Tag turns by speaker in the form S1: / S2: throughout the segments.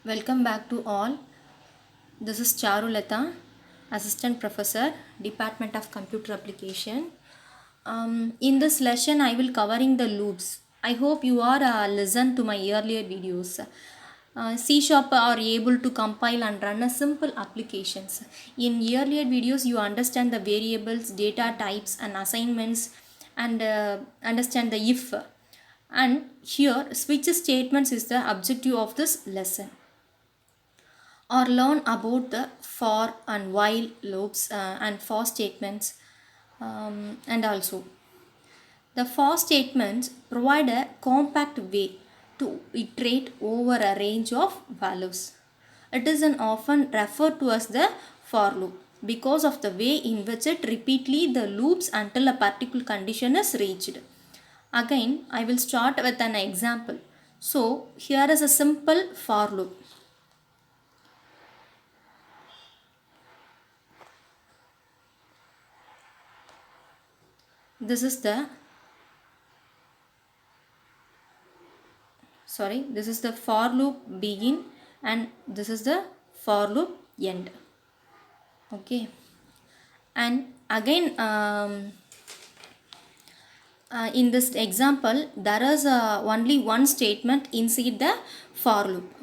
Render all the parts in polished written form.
S1: Welcome back to all. This is Charulata, Assistant Professor, Department of Computer Application. In this lesson, I will covering the loops. I hope you are listen to my earlier videos. C Sharp are able to compile and run a simple applications. In earlier videos, you understand the variables, data types, and assignments, and understand the if. And here, switch statements is the objective of this lesson or learn about the for and while loops and for statements and also the for statements provide a compact way to iterate over a range of values. It is an often referred to as the for loop because of the way in which it repeatedly the loops until a particular condition is reached. Again, I will start with an example. So here is a simple for loop. This is the for loop begin and this is the for loop end. Okay, and again in this example there is only one statement inside the for loop.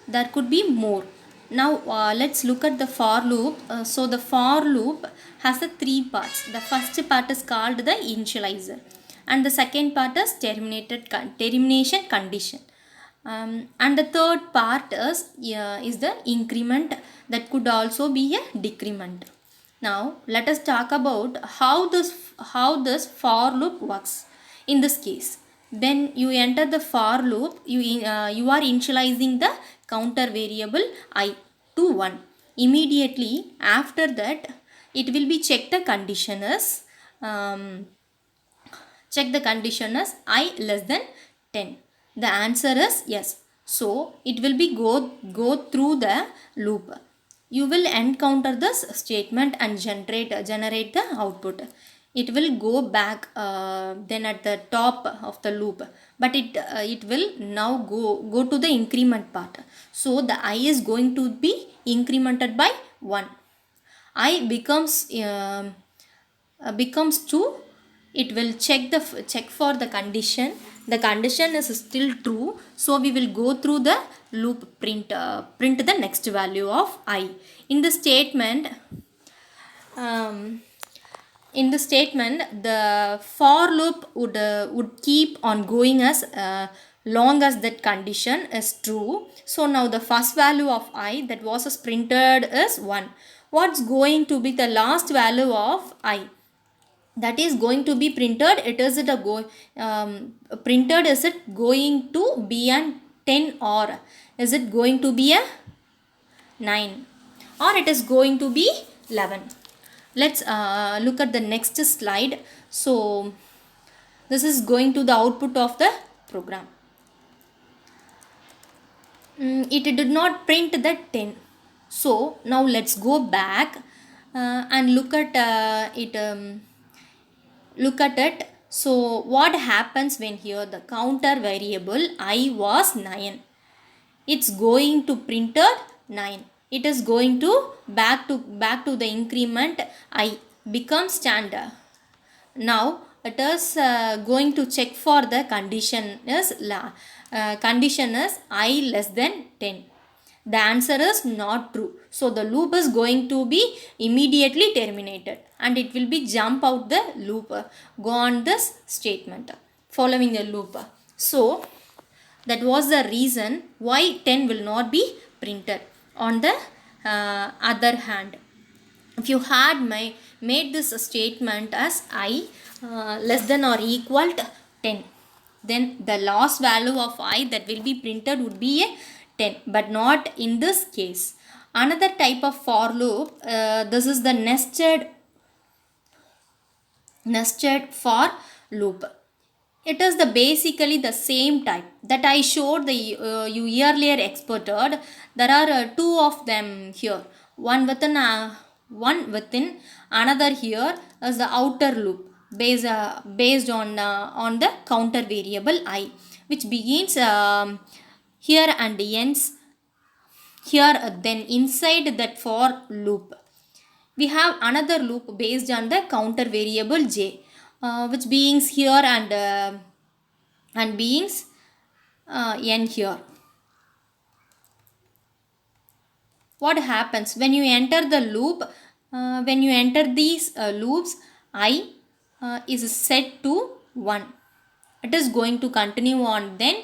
S1: There could be more. Now let's look at the for loop. So the for loop has the three parts. The first part is called the initializer and the second part is termination condition. And the third part is the increment, that could also be a decrement. Now let us talk about how this for loop works. In this case, when you enter the for loop, you are initializing the counter variable I to 1. Immediately after that, it will be check the condition as I less than 10. The answer is yes. So it will be go through the loop. You will encounter this statement and generate the output. It will go back then at the top of the loop, but it will now go to the increment part. So the I is going to be incremented by 1. I becomes 2. It will check for the condition. The condition is still true, so we will go through the loop, print the next value of I. In the statement, the for loop would keep on going as long as that condition is true. So now the first value of I that was printed is 1. What's going to be the last value of I that is going to be printed? Is it going to be an 10 or is it going to be a 9 or it is going to be 11? Let's look at the next slide. So this is going to the output of the program. It did not print the 10. So now let's go back and look at it. So what happens when here the counter variable I was 9? It's going to printer 9. It is going to back to the increment I become standard. Now it is going to check for the condition is I less than 10. The answer is not true. So the loop is going to be immediately terminated and it will be jump out the loop, go on this statement following the loop. So that was the reason why 10 will not be printed. On the other hand, if you had made this statement as I less than or equal to 10, then the last value of I that will be printed would be a 10, but not in this case. Another type of for loop, this is the nested for loop. It is basically the same type that I showed you earlier exported. There are two of them here. One within another here is the outer loop based on the counter variable I, which begins here and ends here then inside that for loop we have another loop based on the counter variable j, which beings here and beings n here. What happens when you enter the loop? When you enter these loops, I is set to 1. It is going to continue on, then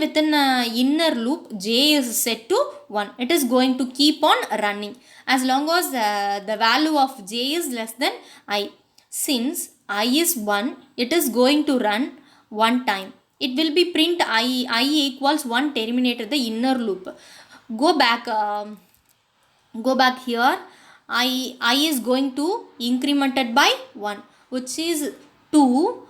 S1: within inner loop j is set to 1. It is going to keep on running as long as the value of j is less than I. Since I is 1, it is going to run one time. It will be print I equals 1 terminated the inner loop. Go back here. I is going to incremented by 1, which is 2.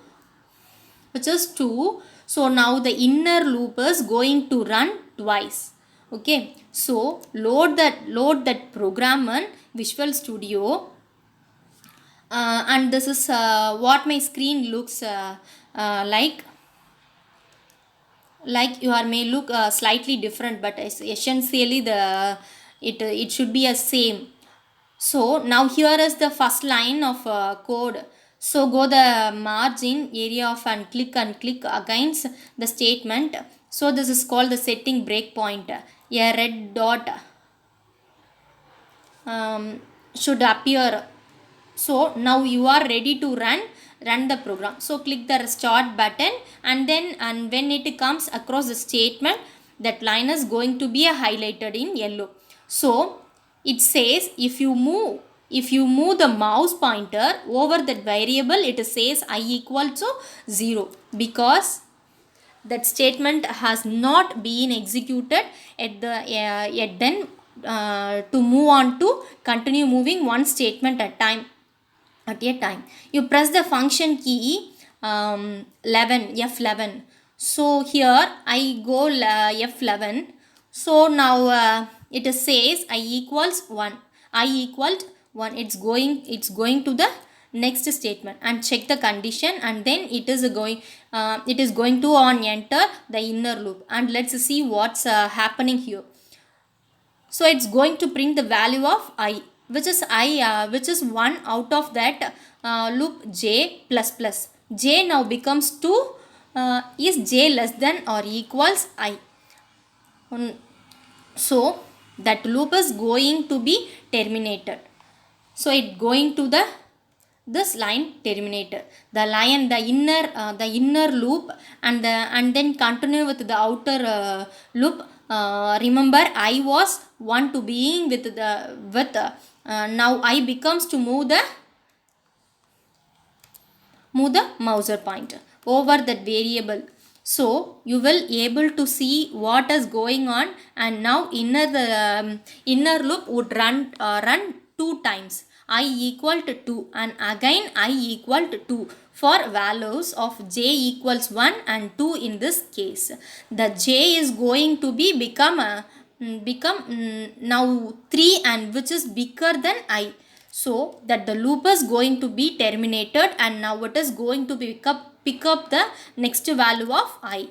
S1: So now the inner loop is going to run twice. Okay, so load that program in Visual Studio, and this is what my screen looks like your may look slightly different, but essentially it should be a same. So now here is the first line of code. So go the margin area of and click against the statement. So this is called the setting breakpoint. A red dot should appear. So now you are ready to run the program. So click the start button, and when it comes across the statement, that line is going to be highlighted in yellow. So it says if you move the mouse pointer over that variable, it says I equal to 0, because that statement has not been executed yet then to move on to continue moving one statement at a time. You press the function key 11. So here I go F11. So now it says I equals 1. It's going to the next statement and check the condition, and then it is going to enter the inner loop. And let's see what's happening here. So it's going to print the value of I, which is 1 out of that loop j plus plus. J now becomes 2. Is j less than or equals I? So that loop is going to be terminated. So it going to this line terminated the inner loop, and then continue with the outer loop. Remember, I was 1 to being with now I becomes to move the mouser pointer over that variable. So you will able to see what is going on. And now inner loop would run 2 times. I equal to 2, and again I equal to 2 for values of j equals 1 and 2. In this case, the j is going to be become now 3, and which is bigger than I. So that the loop is going to be terminated, and now it is going to pick up the next value of I.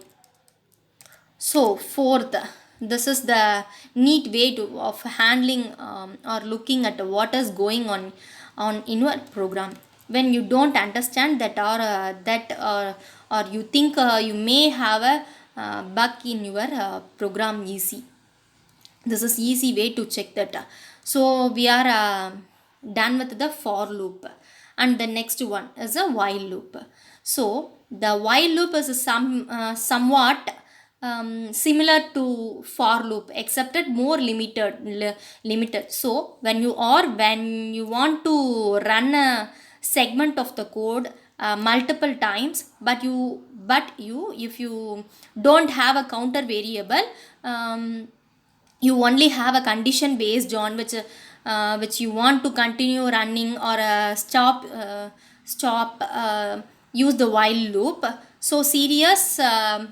S1: So fourth, this is the neat way of handling or looking at what is going on in your program. When you don't understand that or you think you may have a bug in your program, this is easy way to check that. So we are done with the for loop, and the next one is a while loop. So the while loop is somewhat similar to for loop, except it more limited. So when you want to run a segment of the code multiple times, but you if you don't have a counter variable, you only have a condition based on which you want to continue running or stop use the while loop. So serious the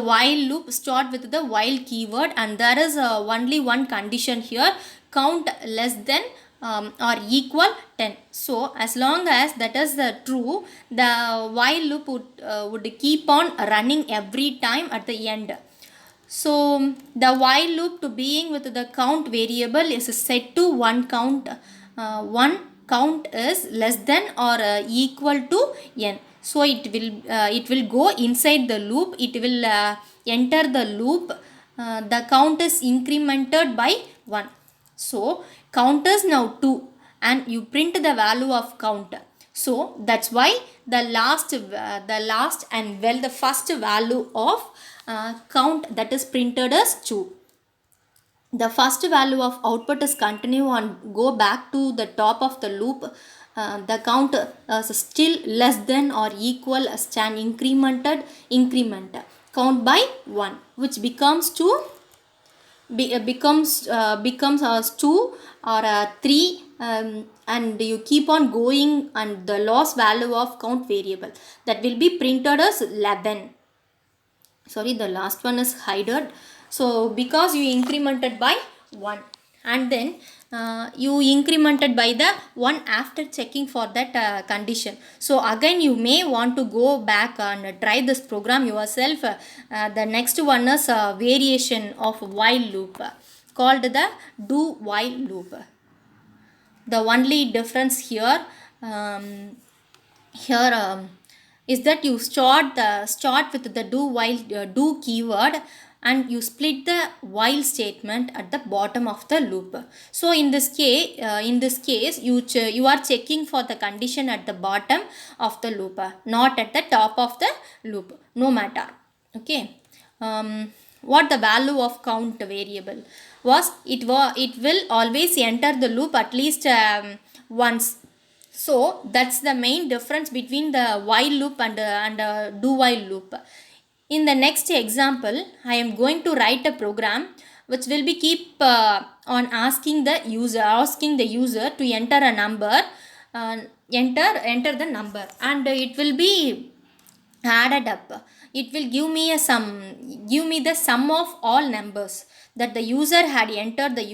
S1: while loop start with the while keyword, and there is only one condition here: count less than or equal 10. So as long as that is true, the while loop would keep on running every time at the end. So the while loop to being with the count variable is set to one count is less than or equal to n. So it will go inside the loop, it will enter the loop. The count is incremented by 1. So count is now 2 and you print the value of count. So that's why the last and the first value of count that is printed as 2. The first value of output is continue and go back to the top of the loop. The count is still less than or equal as an increment count by 1, which becomes 2, becomes as 2 or 3, and you keep on going, and the loss value of count variable that will be printed as 11. Sorry, the last one is hidden. So because you incremented by 1, and then you incremented by the 1 after checking for that condition. So again you may want to go back and try this program yourself. The next one is a variation of while loop called the do while loop. The only difference here, um, here is that you start with the do while do keyword, and you split the while statement at the bottom of the loop. So in this case you are checking for the condition at the bottom of the loop, not at the top of the loop, no matter. Okay. What the value of count variable was, it will always enter the loop at least once. So that's the main difference between the while loop and do while loop. In the next example, I am going to write a program which will be keep on asking the user to enter a number, enter the number, and it will be added up. It will give me the sum of all numbers that the user had entered. The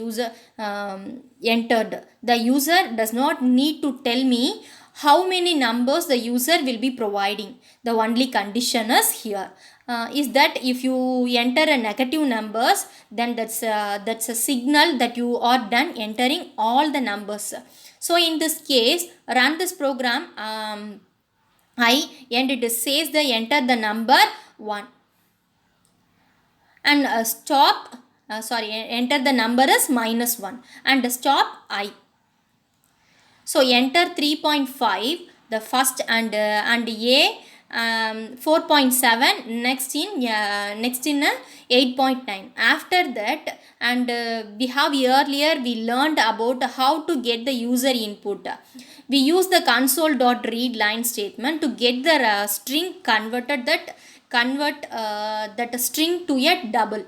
S1: user does not need to tell me how many numbers the user will be providing. The only condition is here is that if you enter a negative numbers, then that's a signal that you are done entering all the numbers. So in this case, run this program, and it says the enter the number 1, and enter the number is -1 and stop I. So enter 3.5 the first, and a 4.7 next in 8.9 after that. And we have earlier we learned about how to get the user input. We use the console.read line statement to get the string convert that string to a double,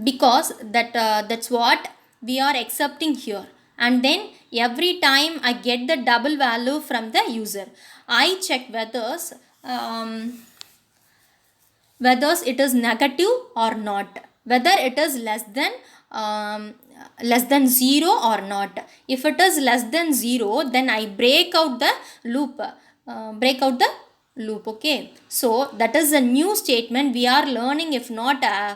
S1: because that's what we are accepting here. And then every time I get the double value from the user, I check whether it is negative or not, whether it is less than 0 or not. If it is less than 0, then I break out the loop. Okay. So that is a new statement we are learning. If not I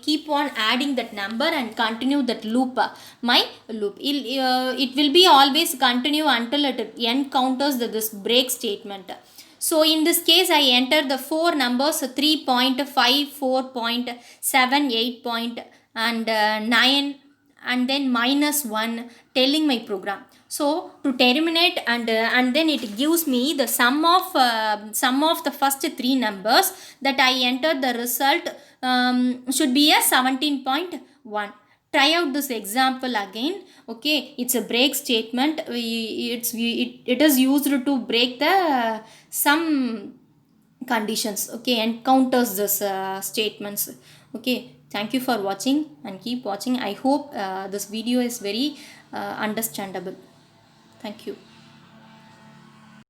S1: keep on adding that number and continue that loop. It will be always continue until it encounters this break statement. So in this case I enter the 4 numbers, 3.5, 4.7, 8 and 9, and then -1, telling my program. So to terminate, and then it gives me the sum of the first 3 numbers that I enter. The result should be a 17.1. Try out this example again. Okay, it's a break statement. It is used to break the some conditions. Okay, and counters this statements. Okay, thank you for watching, and keep watching. I hope this video is very understandable. Thank you.